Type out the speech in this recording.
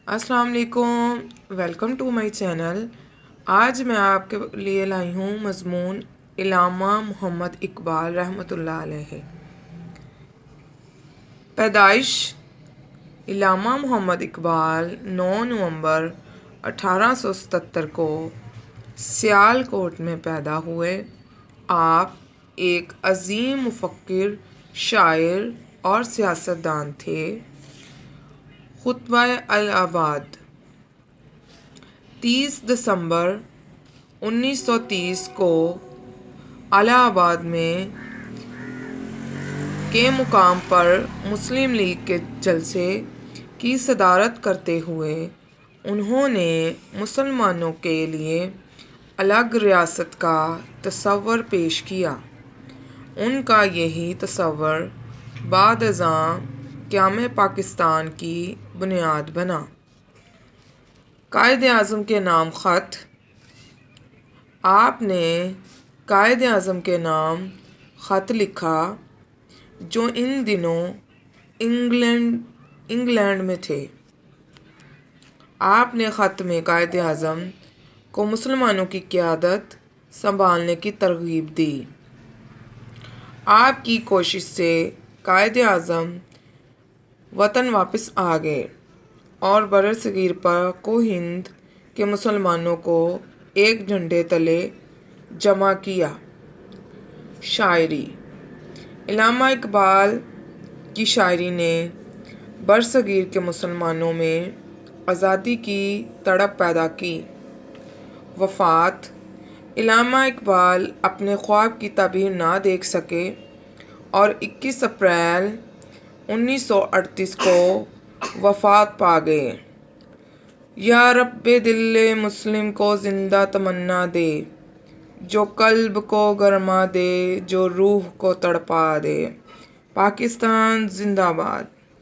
अस्सलाम वालेकुम, welcome to my channel. आज मैं आपके लिए लाई हूँ मज़मून इल्लामा मोहम्मद इकबाल रहमतुल्लाह अलैह। पैदाइश इल्लामा मोहम्मद इकबाल 9 नवंबर 1877 को सियालकोट में पैदा हुए। आप एक अजीम मुफक्किर, शायर और सियासतदान थे। खुतबा अल-आबाद 30 दिसंबर 1930 को इलाहाबाद में के मुकाम पर मुस्लिम लीग के जलसे की सदारत करते हुए उन्होंने मुसलमानों के लिए अलग रियासत का तसव्वुर पेश किया। उनका यही तसव्वुर बाद-अज़ां क़याम पाकिस्तान की बुनियाद बना। कायद-ए-आज़म के नाम ख़त। आपने कायद-ए-आज़म के नाम ख़त लिखा जो इन दिनों इंग्लैंड में थे। आपने ख़त में कायद-ए-आज़म को मुसलमानों की क़यादत संभालने की तरग़ीब दी। आपकी कोशिश से कायद-ए-आज़म वतन वापस आ गए और बरसगीर पाक व हिंद के मुसलमानों को एक झंडे तले जमा किया। शायरी इल्लामा इकबाल की शायरी ने बरसगीर के मुसलमानों में आज़ादी की तड़प पैदा की। वफ़ात इल्लामा इकबाल अपने ख्वाब की ताबीर ना देख सके और 21 अप्रैल 1938 को वफ़ात पा गए। या रब्बे दिल मुस्लिम को ज़िंदा तमन्ना दे, जो क़ल्ब को गरमा दे, जो रूह को तड़पा दे। पाकिस्तान ज़िंदाबाद।